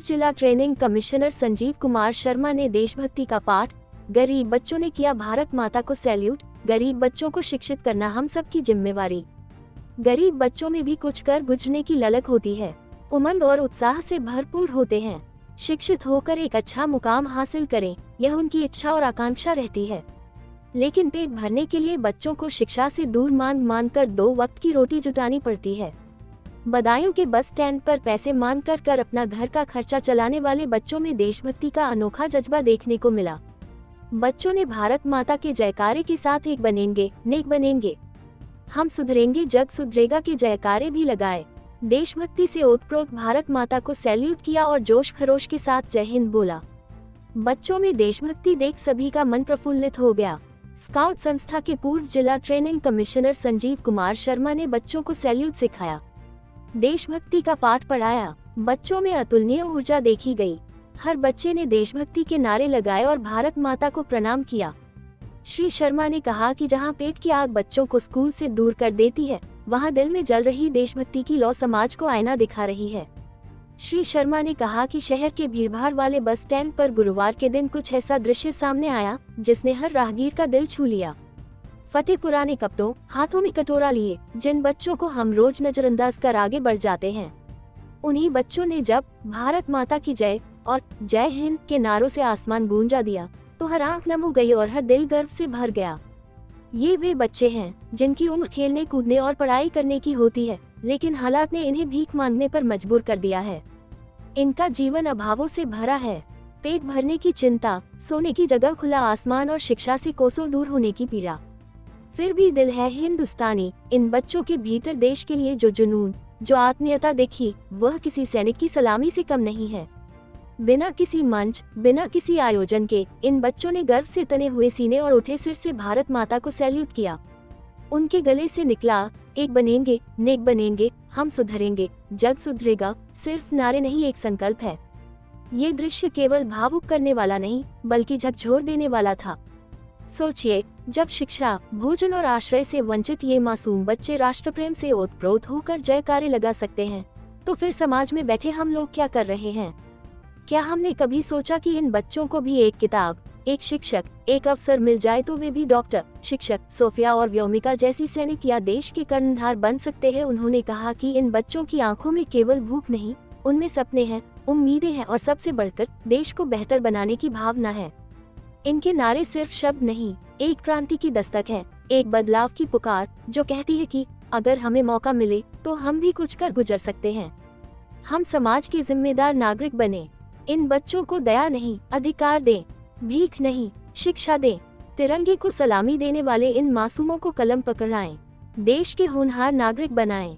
जिला training commissioner Sanjeev Kumar Sharma ने देशभक्ति का पाठ, गरीब बच्चों ने किया भारत माता को सैल्यूट। गरीब बच्चों को शिक्षित करना हम सबकी जिम्मेवारी। गरीब बच्चों में भी कुछ कर गुजरने की ललक होती है, उमंग और उत्साह से भरपूर होते हैं। शिक्षित होकर एक अच्छा मुकाम हासिल करें, यह उनकी इच्छा और आकांक्षा रहती है। लेकिन पेट भरने के लिए बच्चों को शिक्षा से दूर मान कर 2 वक्त की रोटी जुटानी पड़ती है। बदायूं के बस स्टैंड पर पैसे मांग कर अपना घर का खर्चा चलाने वाले बच्चों में देशभक्ति का अनोखा जज्बा देखने को मिला। बच्चों ने भारत माता के जयकारे के साथ एक बनेंगे, नेक बनेंगे, हम सुधरेंगे, जग सुधरेगा के जयकारे भी लगाए। देशभक्ति से ओतप्रोत भारत माता को सैल्यूट किया और जोश खरोश के साथ जय हिंद बोला। बच्चों में देशभक्ति देख सभी का मन प्रफुल्लित हो गया। स्काउट संस्था के पूर्व जिला ट्रेनिंग कमिश्नर संजीव कुमार शर्मा ने बच्चों को सैल्यूट सिखाया, देशभक्ति का पाठ पढ़ाया। बच्चों में अतुलनीय ऊर्जा देखी गई। हर बच्चे ने देशभक्ति के नारे लगाए और भारत माता को प्रणाम किया। श्री शर्मा ने कहा कि जहां पेट की आग बच्चों को स्कूल से दूर कर देती है, वहां दिल में जल रही देशभक्ति की लौ समाज को आईना दिखा रही है। श्री शर्मा ने कहा कि शहर के भीड़भाड़ वाले बस स्टैंड पर गुरुवार के दिन कुछ ऐसा दृश्य सामने आया जिसने हर राहगीर का दिल छू लिया। फटे पुराने कपड़ों, हाथों में कटोरा लिए जिन बच्चों को हम रोज नजरअंदाज कर आगे बढ़ जाते हैं, उन्हीं बच्चों ने जब भारत माता की जय और जय हिंद के नारों से आसमान गूंजा दिया तो हर आंख नम हो गई और हर दिल गर्व से भर गया। ये वे बच्चे हैं जिनकी उम्र खेलने कूदने और पढ़ाई करने की होती है, लेकिन हालात ने इन्हें भीख मांगने पर मजबूर कर दिया है। इनका जीवन अभावों से भरा है। पेट भरने की चिंता, सोने की जगह खुला आसमान और शिक्षा से कोसों दूर होने की पीड़ा, फिर भी दिल है हिंदुस्तानी। इन बच्चों के भीतर देश के लिए जो जुनून, जो आत्मीयता दिखी, वह किसी सैनिक की सलामी से कम नहीं है। बिना किसी मंच, बिना किसी आयोजन के इन बच्चों ने गर्व से तने हुए सीने और उठे सिर से भारत माता को सैल्यूट किया। उनके गले से निकला, एक बनेंगे, नेक बनेंगे, हम सुधरेंगे, जग सुधरेगा, सिर्फ नारे नहीं, एक संकल्प है। ये दृश्य केवल भावुक करने वाला नहीं, बल्कि झकझोर देने वाला था। सोचिए, जब शिक्षा, भोजन और आश्रय से वंचित ये मासूम बच्चे राष्ट्रप्रेम से ओतप्रोत होकर जयकारे लगा सकते हैं, तो फिर समाज में बैठे हम लोग क्या कर रहे हैं? क्या हमने कभी सोचा कि इन बच्चों को भी एक किताब, एक शिक्षक, एक अवसर मिल जाए तो वे भी डॉक्टर, शिक्षक, सोफिया और व्योमिका जैसी सैनिक या देश के कर्णधार बन सकते हैं? उन्होंने कहा कि इन बच्चों की आंखों में केवल भूख नहीं, उनमें सपने हैं, उम्मीदें हैं और सबसे बढ़कर देश को बेहतर बनाने की भावना है। इनके नारे सिर्फ शब्द नहीं, एक क्रांति की दस्तक है, एक बदलाव की पुकार जो कहती है कि अगर हमें मौका मिले तो हम भी कुछ कर गुजर सकते हैं। हम समाज के जिम्मेदार नागरिक बने। इन बच्चों को दया नहीं, अधिकार दें, भीख नहीं, शिक्षा दें। तिरंगे को सलामी देने वाले इन मासूमों को कलम पकड़ाएं, देश के होनहार नागरिक बनाएं।